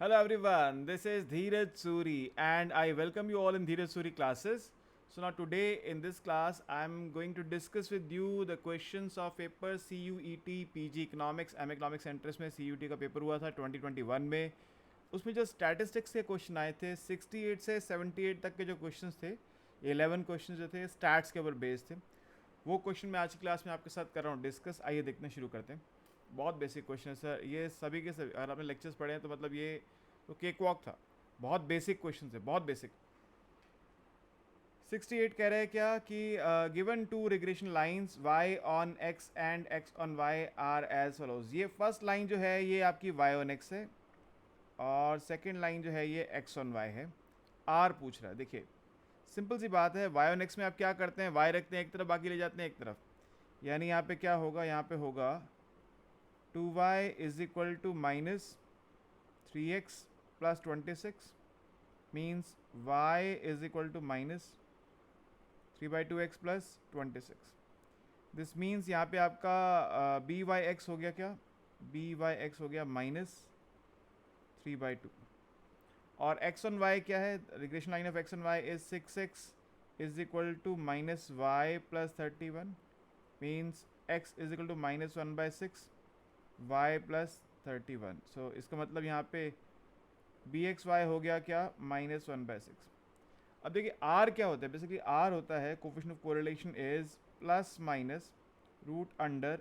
Hello everyone, this is Dheeraj Suri and I welcome you all in Dheeraj Suri classes. So now today in this class I am going to discuss with you the questions of paper CUET PG Economics M Economics Entrance में CUET का paper हुआ था 2021 में. उसमें जो statistics के question आए थे 68 से 78 तक के जो क्वेश्चंस थे 11 क्वेश्चन जो थे स्टैट्स के ऊपर बेस्ड थे. वो क्वेश्चन मैं आज की क्लास में आपके साथ कर रहा हूँ डिस्कस. आइए देखना शुरू करते हैं. बहुत बेसिक क्वेश्चन है सर, ये सभी के सभी अगर आपने लेक्चर्स पढ़े हैं तो मतलब ये तो केक वॉक था. बहुत बेसिक क्वेश्चन है, बहुत बेसिक. 68 कह रहे हैं क्या कि given two regression lines y on x and x on y are as follows. ये फर्स्ट लाइन जो है ये आपकी y ऑन x है और सेकंड लाइन जो है ये x ऑन y है. r पूछ रहा है. देखिए सिंपल सी बात है, y ऑन x में आप क्या करते हैं, y रखते हैं एक तरफ, बाकी ले जाते हैं एक तरफ. यानी यहाँ पे क्या होगा, यहाँ पे होगा 2y is equal to minus 3x plus 26 means y is equal to minus 3 by 2x plus 26. This means यहाँ पे आपका बी वाई एक्स हो गया, क्या बी वाई एक्स हो गया माइनस 3/2 और x ऑन y क्या है, regression line of x on y is 6x is equal to minus Y plus 31 means x is equal to minus 1/6 y plus 31. So इसका मतलब यहाँ पे बी एक्स वाई हो गया क्या, -1/6. अब देखिए आर क्या होता है, बेसिकली आर होता है coefficient of correlation is plus minus root under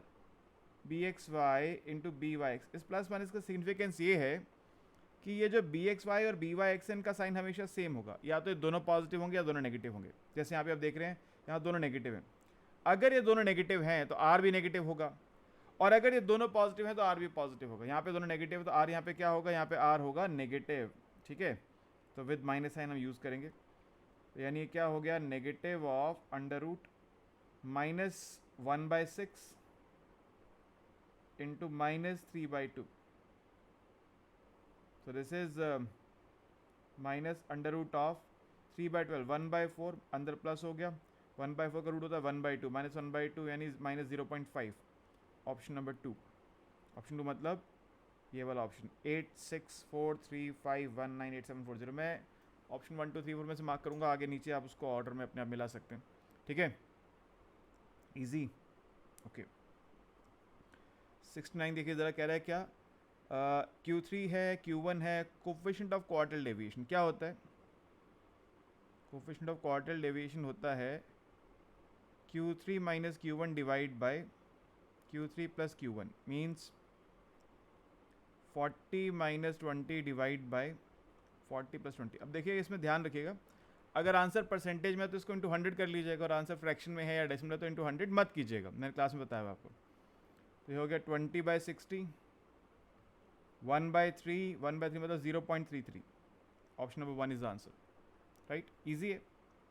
B X Y into B Y X. इस प्लस माइनस का सिग्निफिकेंस ये है कि ये जो बी एक्स वाई और बी वाई एक्स इनका साइन हमेशा सेम होगा. या तो ये दोनों पॉजिटिव होंगे या दोनों नेगेटिव होंगे. जैसे यहाँ पे आप देख रहे हैं यहाँ दोनों नेगेटिव हैं. अगर ये दोनों नेगेटिव हैं तो आर भी नेगेटिव होगा, और अगर ये दोनों पॉजिटिव हैं तो आर भी पॉजिटिव होगा. यहाँ पे दोनों नेगेटिव है तो आर यहाँ पे क्या होगा, यहाँ पे आर होगा नेगेटिव. ठीक है, तो विद माइनस साइन हम यूज़ करेंगे. तो यानी क्या हो गया, negative of under root -1/6 into -3/2. so this is minus under root of 3/12 1/4 अंदर प्लस हो गया. 1/4 का रूट होता है 1/2 -1/2 यानी -0.5. Option number 2. ऑप्शन 2 मतलब ये वाला ऑप्शन 8643519870. मैं ऑप्शन 1 2 3 4 में से मार्क करूंगा, आगे नीचे आप उसको ऑर्डर में अपने आप मिला सकते हैं. ठीक है, इजी. ओके 69 देखिए ज़रा, कह रहा है क्या, Q3 है Q1 है. कोफिशिएंट ऑफ क्वार्टल डेविएशन क्या होता है, कोफिशिएंट ऑफ क्वार्टल डेविएशन होता है Q3 minus Q1 divide by Q3 plus Q1 means 40 minus 20 divide by 40 plus 20. अब देखिए इसमें ध्यान रखिएगा, अगर आंसर परसेंटेज में तो इसको इंटू 100 कर लीजिएगा, और आंसर फ्रैक्शन में है या डेसिमल तो इंटू 100 मत कीजिएगा. मैंने क्लास में बताया आपको. तो ये हो गया 20/60 1/3 1/3 मतलब 0.33. Option number 1 is the answer. Right, easy है.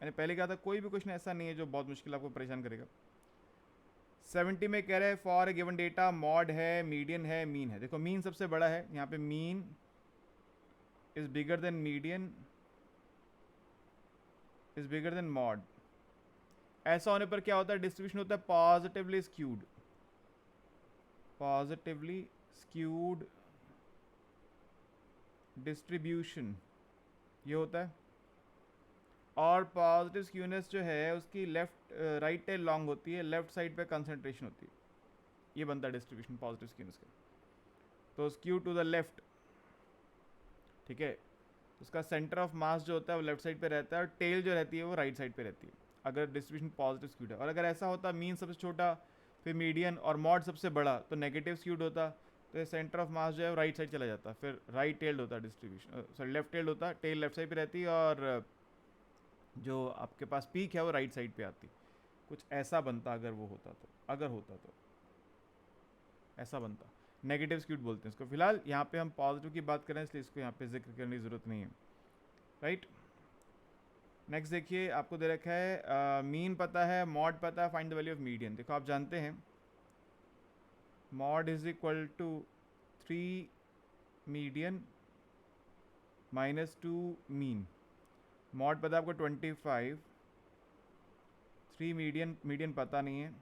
मैंने पहले कहा था कोई भी क्वेश्चन ऐसा नहीं है जो बहुत मुश्किल आपको परेशान करेगा. 70 में कह रहे हैं फॉर गिवन डेटा मॉड है, मीडियन है, मीन है. देखो मीन सबसे बड़ा है, यहाँ पे mean is bigger than median is bigger than mod. ऐसा होने पर क्या होता है, डिस्ट्रीब्यूशन होता है positively skewed. Positively skewed distribution ये होता है. और पॉजिटिव स्क्यूनेस जो है उसकी लेफ्ट राइट टेल लॉन्ग होती है, लेफ्ट साइड पे कंसंट्रेशन होती है. ये बनता है डिस्ट्रीब्यूशन पॉजिटिव स्क्यूनेस का. तो स्क्यू टू द लेफ्ट. ठीक है, उसका सेंटर ऑफ मास जो होता है वो लेफ्ट साइड पे रहता है और टेल जो रहती है वो राइट साइड पे रहती है अगर डिस्ट्रीब्यूशन पॉजिटिव स्क्यूड है. और अगर ऐसा होता मीन सबसे छोटा फिर मीडियन और मॉड सबसे बड़ा तो नेगेटिव स्क्यूड होता, तो ये सेंटर ऑफ मास जो है वो राइट साइड चला जाता, फिर राइट टेल्ड होता डिस्ट्रीब्यूशन, सॉरी लेफ्ट टेल्ड होता, टेल लेफ्ट साइड पे रहती है और जो आपके पास पीक है वो राइट साइड पे आती. कुछ ऐसा बनता अगर वो होता तो, अगर होता तो ऐसा बनता. नेगेटिव स्क्यूड बोलते हैं इसको. फिलहाल यहाँ पे हम पॉजिटिव की बात करें इसलिए इसको यहाँ पे जिक्र करने की ज़रूरत नहीं है. राइट, नेक्स्ट देखिए आपको दे रखा है मीन पता है, मॉड पता है, find the value of median. देखो आप जानते हैं mode is equal to 3 median -2 mean. Mode पता है आपको 25, 3 मीडियन, मीडियन पता नहीं है,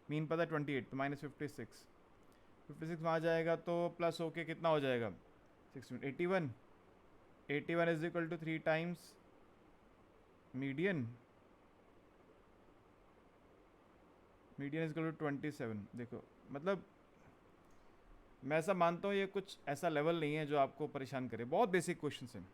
मीन पता है 28 तो -56. 56 वहाँ जाएगा तो प्लस होके कितना हो जाएगा 16, 81, 81 is equal to 3 times median, median is equal to 27। देखो मतलब मैं ऐसा मानता हूँ ये कुछ ऐसा लेवल नहीं है जो आपको परेशान करे, बहुत बेसिक क्वेश्चन है,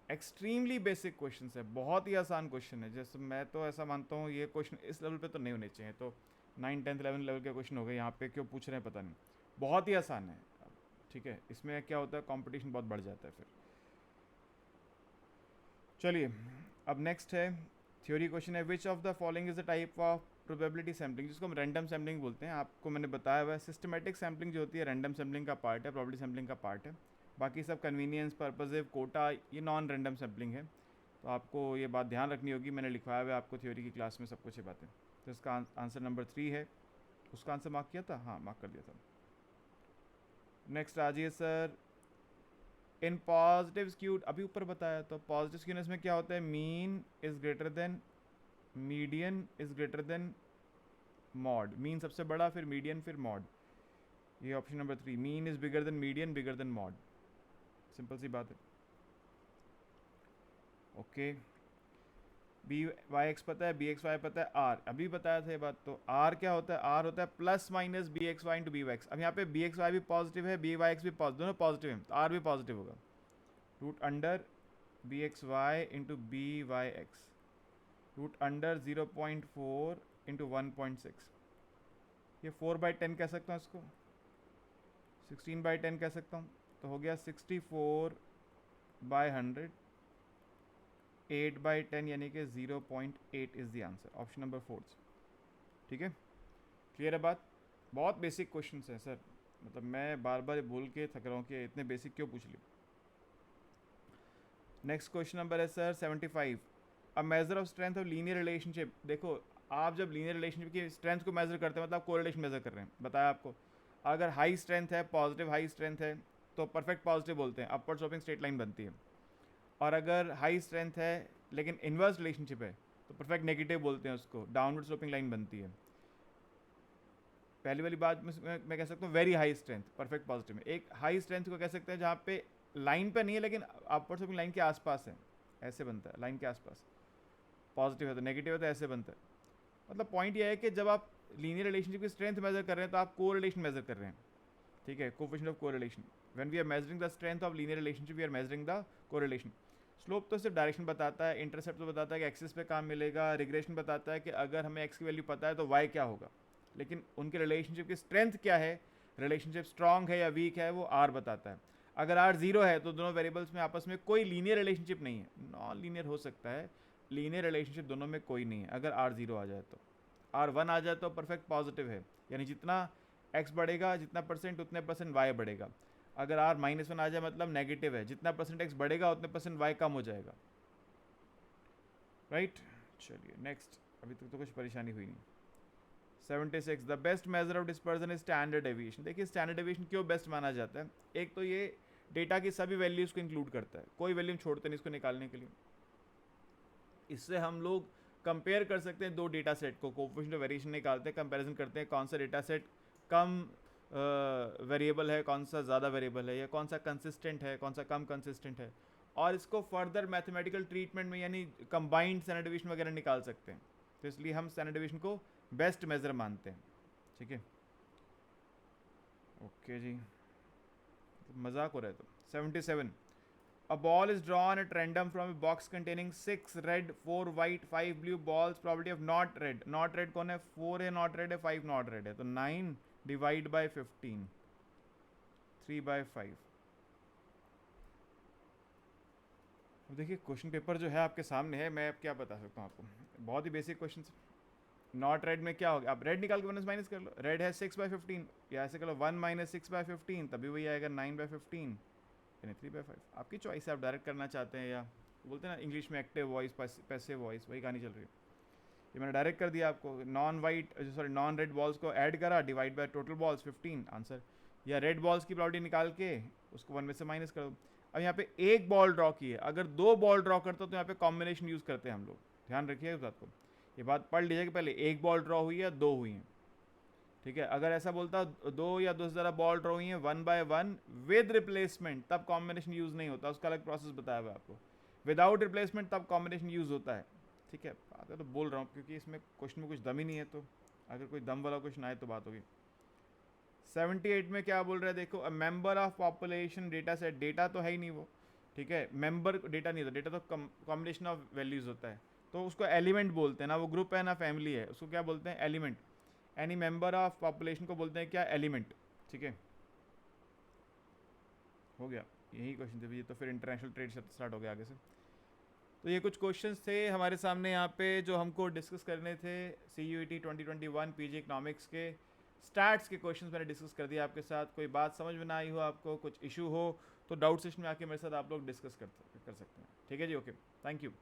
एक्सट्रीमली बेसिक क्वेश्चन है, बहुत ही आसान क्वेश्चन है। जैसे मैं तो ऐसा मानता हूँ ये क्वेश्चन इस लेवल पे तो नहीं होने चाहिए, तो 9, 10, 11 लेवल के क्वेश्चन हो गए, यहाँ पे क्यों पूछ रहे हैं पता नहीं, बहुत ही आसान है। ठीक है, इसमें क्या होता है कंपटीशन बहुत बढ़ जाता है फिर। चलिए अब नेक्स्ट है थ्योरी क्वेश्चन है, which of the following is the type of probability sampling, जिसको हम रैंडम सैम्पलिंग बोलते हैं। आपको मैंने बताया हुआ है सिस्टमेटिक सैम्पलिंग जो होती है रैंडम सैम्पलिंग का पार्ट है, प्रोबेबिलिटी सैम्पलिंग का पार्ट है। बाकी सब कन्वीनियंस, पर्पजिव, कोटा, ये नॉन रैंडम सैम्पलिंग है। तो आपको ये बात ध्यान रखनी होगी, मैंने लिखवाया हुआ है आपको थ्योरी की क्लास में सब कुछ ये बातें। तो इसका आंसर नंबर 3 है। उसका आंसर मार्क किया था, हाँ मार्क कर दिया था। नेक्स्ट आ जाइए सर, इन पॉजिटिव स्क्यूड, अभी ऊपर बताया, तो पॉजिटिव स्क्यूनेस में क्या होता है, mean is greater than median is greater than mode, mean सबसे बड़ा फिर मीडियन फिर मॉड। ये option number 3, mean is bigger than median bigger than mode, simple सी बात है। ओके, बी वाई एक्स पता है, बी एक्स वाई पता है, आर अभी बताया था ये बात। तो आर क्या होता है, आर होता है plus minus B X Y into B Y X. अब यहाँ पे बी एक्स वाई भी पॉजिटिव है, बी वाई एक्स भी पॉजिटिव, दोनों पॉजिटिव है, तो आर भी पॉजिटिव होगा। Root under B X Y into B Y X, root under 0.4 into 1.6, ये 4/10 कह सकता हूँ इसको, 16/10 कह सकता हूँ। तो हो गया 64/100, 8/10 यानी कि 0.8 is the answer, option number 4। ठीक है, क्लियर है बात, बहुत बेसिक क्वेश्चन है सर, मतलब मैं बार बार बोल के थक रहा हूँ कि इतने बेसिक क्यों पूछ लिया। नेक्स्ट क्वेश्चन नंबर है sir 75, a measure of strength of linear relationship. देखो आप जब लीनियर रिलेशनशिप की स्ट्रेंथ को मेजर करते हैं मतलब कोरिलेशन मेजर कर रहे हैं, बताया आपको। अगर हाई स्ट्रेंथ है, पॉजिटिव हाई स्ट्रेंथ है, तो परफेक्ट पॉजिटिव बोलते हैं, अपवर्ड स्लोपिंग स्ट्रेट लाइन बनती है। और अगर हाई स्ट्रेंथ है लेकिन इन्वर्स रिलेशनशिप है तो परफेक्ट नेगेटिव बोलते हैं उसको, डाउनवर्ड स्लोपिंग लाइन बनती है। पहली वाली बात मैं कह सकता हूँ very high strength perfect positive में। एक हाई स्ट्रेंथ को कह सकते हैं जहाँ पे लाइन पे नहीं है लेकिन अपवर्ड स्लोपिंग लाइन के आसपास है, ऐसे बनता है, लाइन के आसपास। पॉजिटिव है तो नेगेटिव है तो ऐसे बनता है। मतलब पॉइंट ये है कि जब आप लीनियर रिलेशनशिप की स्ट्रेंथ मेजर कर रहे हैं तो आप कोरिलेशन मेजर कर रहे हैं। ठीक है, coefficient of correlation, when we are measuring the strength of linear relationship we are measuring the correlation. Slope तो सिर्फ डायरेक्शन बताता है, इंटरसेप्ट तो बताता है कि एक्सिस पे काम मिलेगा, रिग्रेशन बताता है कि अगर हमें एक्स की वैल्यू पता है तो वाई क्या होगा, लेकिन उनके रिलेशनशिप की स्ट्रेंथ क्या है, रिलेशनशिप स्ट्रांग है या वीक है, वो आर बताता है। अगर आर 0 है तो दोनों वेरिएबल्स में आपस में कोई लीनियर रिलेशनशिप नहीं है, नॉन लीनियर हो सकता है, लीनियर रिलेशनशिप दोनों में कोई नहीं है। अगर आर 0 आ जाए तो, आर 1 आ जाए तो परफेक्ट पॉजिटिव है, यानी जितना एक्स बढ़ेगा जितना परसेंट उतने परसेंट वाई बढ़ेगा। अगर आर -1 आ जाए मतलब नेगेटिव है, जितना परसेंट एक्स बढ़ेगा उतने परसेंट वाई कम हो जाएगा। राइट, चलिए नेक्स्ट, अभी तक तो कुछ परेशानी हुई नहीं। 76, the best measure of dispersion is standard deviation. देखिए स्टैंडर्ड डेविएशन क्यों बेस्ट माना जाता है, एक तो ये डेटा की सभी वैल्यूज को इंक्लूड करता है, कोई वैल्यू छोड़ते नहीं इसको निकालने के लिए। इससे हम लोग कंपेयर कर सकते हैं दो डेटा सेट को, कोएफिशिएंट ऑफ वेरिएशन निकालते हैं, कंपैरिजन करते हैं कौन सा डेटा सेट कम वेरिएबल है, कौन सा ज़्यादा वेरिएबल है, या कौन सा कंसिस्टेंट है, कौन सा कम कंसिस्टेंट है, और इसको फर्दर मैथमेटिकल ट्रीटमेंट में यानी कंबाइंड स्टैंडर्ड डेविएशन वगैरह निकाल सकते हैं। तो इसलिए हम स्टैंडर्ड डेविएशन को बेस्ट मेजर मानते हैं। ठीक है, ओके जी, मजाक हो रहा है। तो 77, a ball is drawn at random from a box containing 6 red, 4 white, 5 blue balls, probability of not red, not red कौन है, 4 है not red है, 5 not red है, तो 9 डिवाइड बाई 15, 3/5। अब देखिए क्वेश्चन पेपर जो है आपके सामने है, मैं अब क्या बता सकता हूँ आपको, बहुत ही बेसिक क्वेश्चन। नॉट रेड में क्या होगा, आप रेड निकाल के माइनस कर लो, रेड है 6/15, या ऐसे कर लो 1 - 6/15, तभी वही आएगा 9/15 यानी 3/5। आपकी चॉइस है, आप डायरेक्ट करना चाहते हैं या बोलते हैं ना इंग्लिश में एक्टिव वॉइस पैसिव वॉइस, वही कहानी चल रही है। ये मैंने डायरेक्ट कर दिया आपको, नॉन रेड बॉल्स को ऐड करा, divide by total balls 15 answer, या रेड बॉल्स की प्रॉपर्टी निकाल के उसको 1 में से माइनस कर दो। अब यहाँ पे एक बॉल ड्रॉ की है, अगर 2 बॉल ड्रॉ करते हो तो यहाँ पे कॉम्बिनेशन यूज़ करते हैं हम लोग, ध्यान रखिए इस बात को, ये बात पढ़ लीजिए कि पहले एक बॉल ड्रॉ हुई है 2 हुई हैं। ठीक है, अगर ऐसा बोलता 2 या 2 से ज़्यादा बॉल ड्रॉ हुई हैं 1 बाय 1 विद रिप्लेसमेंट, तब कॉम्बिनेशन यूज़ नहीं होता, उसका अलग प्रोसेस बताया हुआ है आपको। विदाउट रिप्लेसमेंट तब कॉम्बिनेशन यूज़ होता है। ठीक है, अगर तो बोल रहा हूँ क्योंकि इसमें क्वेश्चन में कुछ दम ही नहीं है, तो अगर कोई दम वाला क्वेश्चन आए तो बात होगी। 78 में क्या बोल रहा है देखो, a member of population data set, data तो है ही नहीं वो, ठीक है, मेंबर डेटा नहीं होता, डेटा तो कॉम्बिनेशन ऑफ वैल्यूज होता है, तो उसको एलिमेंट बोलते हैं ना, वो ग्रुप है ना फैमिली है, उसको क्या बोलते हैं, element. Any member of population को बोलते हैं क्या, एलिमेंट। ठीक है, हो गया, यही क्वेश्चन थे भैया, तो फिर इंटरनेशनल ट्रेड स्टार्ट हो गया आगे से। तो ये कुछ क्वेश्चंस थे हमारे सामने यहाँ पे जो हमको डिस्कस करने थे, CUET 2021 PG इकोनॉमिक्स के स्टैट्स के क्वेश्चंस मैंने डिस्कस कर दिया आपके साथ। कोई बात समझ में ना आई हो, आपको कुछ इशू हो, तो डाउट सेशन में आके मेरे साथ आप लोग डिस्कस कर सकते हैं। ठीक है जी, ओके, थैंक यू।